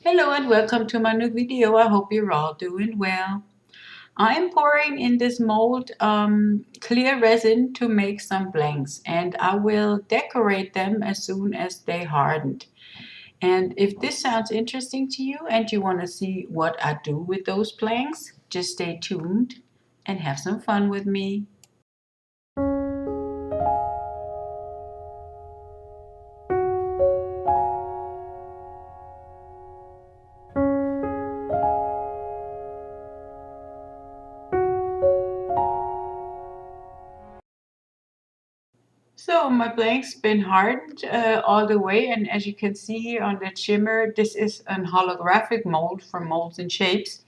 Hello and welcome to my new video. I hope you're all doing well. I'm pouring in this mold clear resin to make some blanks, and I will decorate them as soon as they hardened. And if this sounds interesting to you and you want to see what I do with those blanks, just stay tuned and have some fun with me. So my blank's been hardened all the way, and as you can see here on the shimmer, this is an holographic mold from Molds and Shapes.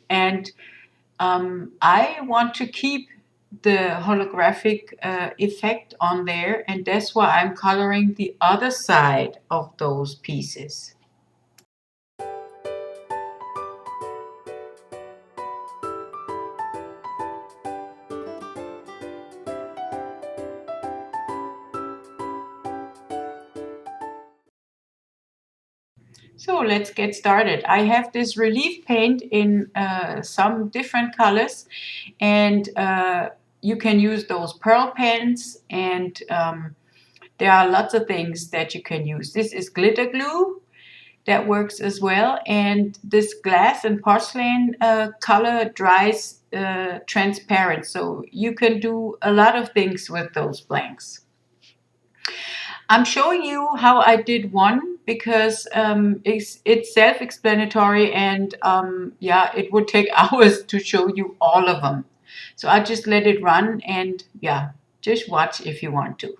And I want to keep the holographic effect on there, and that's why I'm coloring the other side of those pieces. So let's get started. I have this relief paint in some different colors, and you can use those pearl pens, and there are lots of things that you can use. This is glitter glue that works as well, and this glass and porcelain color dries transparent, so you can do a lot of things with those blanks. I'm showing you how I did one because it's self-explanatory, and yeah, it would take hours to show you all of them. So I just let it run, and yeah, just watch if you want to.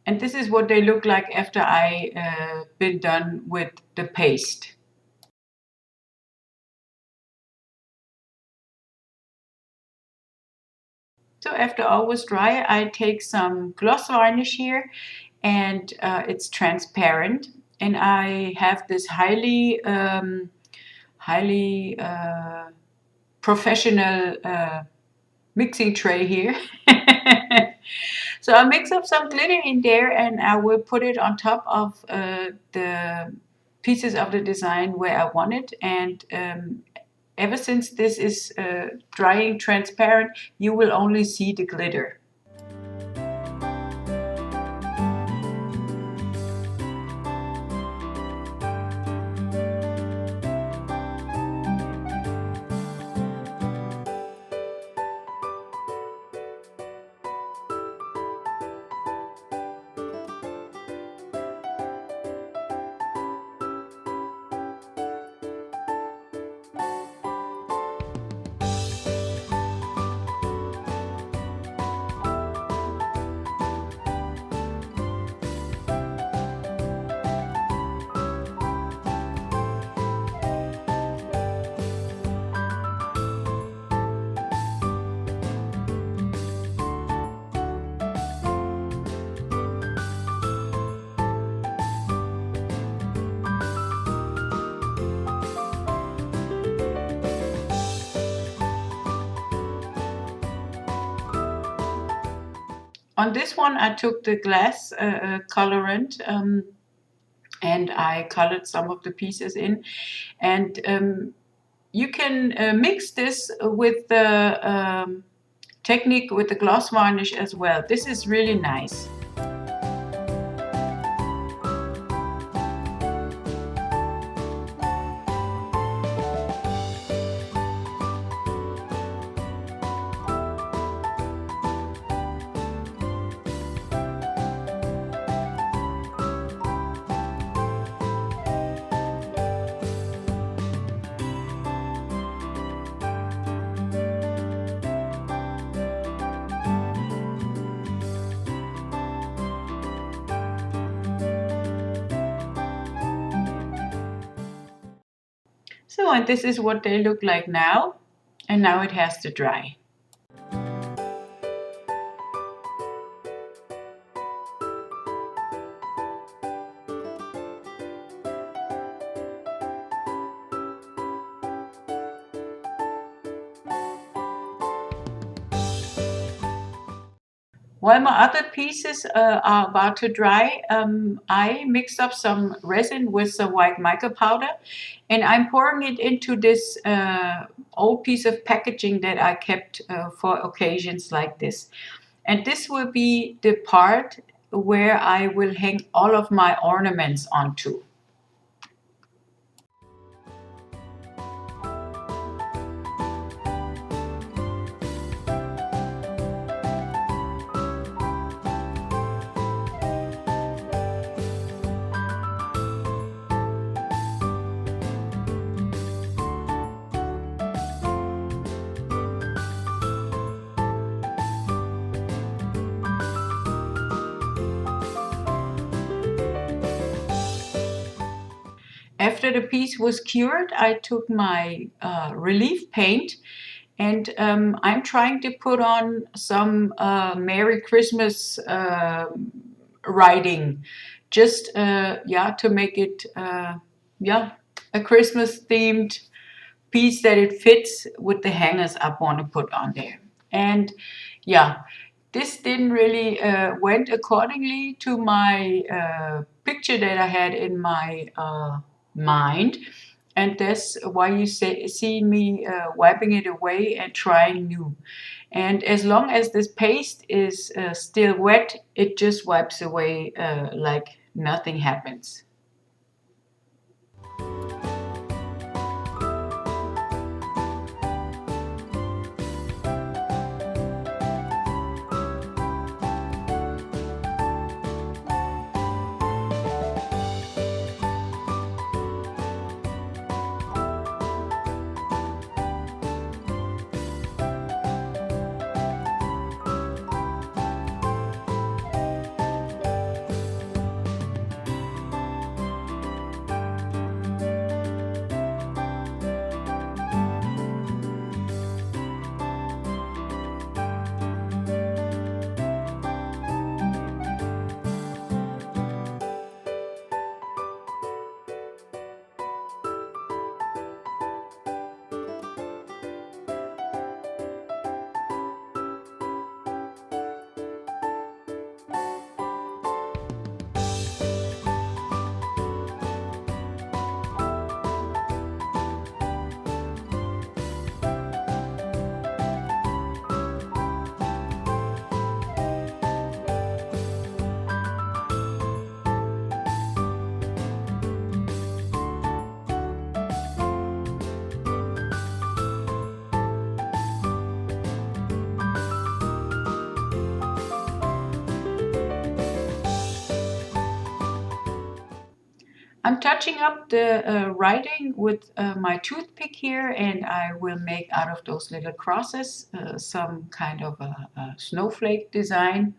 And this is what they look like after I been done with the paste. So after all was dry, I take some gloss varnish here, and it's transparent. And I have this highly professional mixing tray here. So I mix up some glitter in there, and I will put it on top of the pieces of the design where I want it. And ever since this is drying transparent, you will only see the glitter. On this one, I took the glass colorant and I colored some of the pieces in. And you can mix this with the technique with the gloss varnish as well. This is really nice. So, and this is what they look like now, and now it has to dry. While my other pieces are about to dry, I mixed up some resin with some white mica powder, and I'm pouring it into this old piece of packaging that I kept for occasions like this. And this will be the part where I will hang all of my ornaments onto. After the piece was cured, I took my relief paint, and I'm trying to put on some Merry Christmas writing, just yeah, to make it yeah, a Christmas themed piece that it fits with the hangers I want to put on there. And yeah, this didn't really went accordingly to my picture that I had in my mind, and that's why you see me wiping it away and trying new. And as long as this paste is still wet, it just wipes away like nothing happens. I'm touching up the writing with my toothpick here, and I will make out of those little crosses some kind of a snowflake design,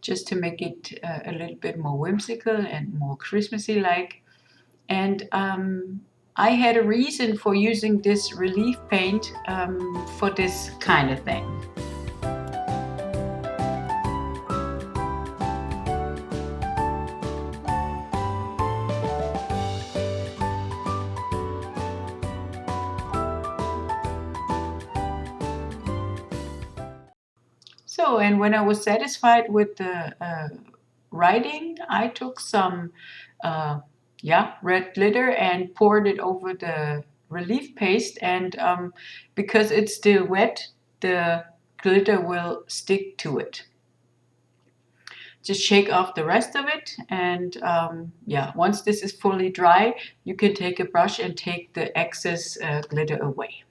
just to make it a little bit more whimsical and more Christmassy like. And I had a reason for using this relief paint for this kind of thing. So, and when I was satisfied with the writing, I took some red glitter and poured it over the relief paste, and because it's still wet, the glitter will stick to it. Just shake off the rest of it, and once this is fully dry, you can take a brush and take the excess glitter away.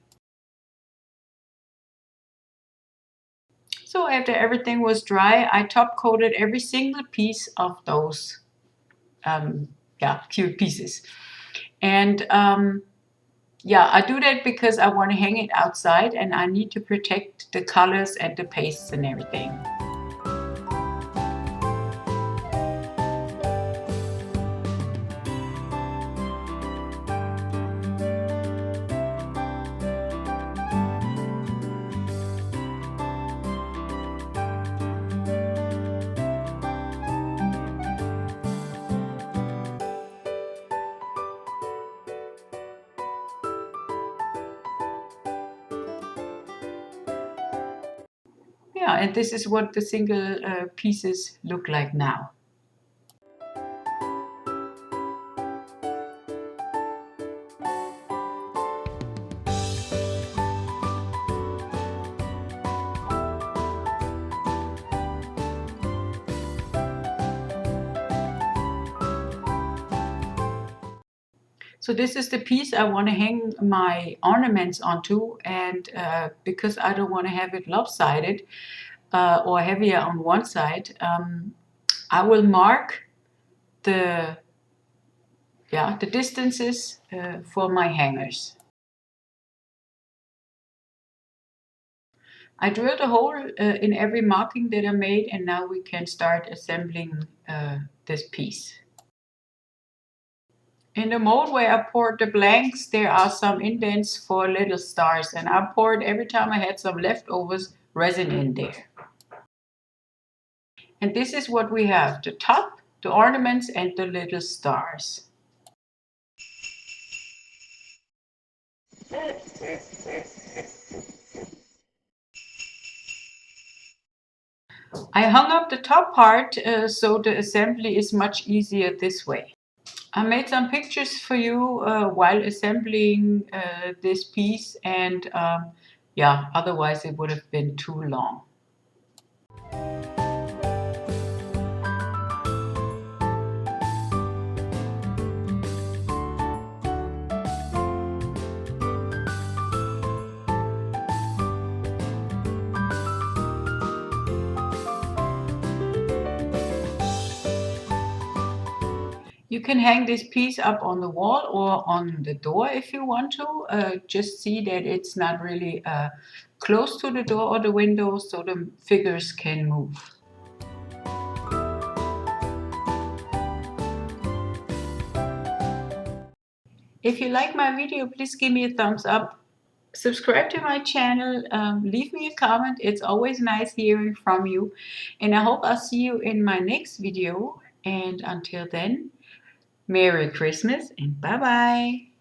So after everything was dry, I top coated every single piece of those cute pieces. And I do that because I want to hang it outside, and I need to protect the colors and the pastes and everything. Yeah, and this is what the single pieces look like now. So this is the piece I want to hang my ornaments onto, and because I don't want to have it lopsided or heavier on one side, I will mark the distances for my hangers. I drilled a hole in every marking that I made, and now we can start assembling this piece. In the mold where I poured the blanks, there are some indents for little stars, and I poured every time I had some leftovers resin in there. And this is what we have: the top, the ornaments, and the little stars. I hung up the top part so the assembly is much easier this way. I made some pictures for you while assembling this piece, and otherwise it would have been too long. You can hang this piece up on the wall or on the door if you want to. Just see that it's not really close to the door or the window, so the figures can move. If you like my video, please give me a thumbs up. Subscribe to my channel, leave me a comment. It's always nice hearing from you. And I hope I'll see you in my next video. And until then, Merry Christmas and bye-bye.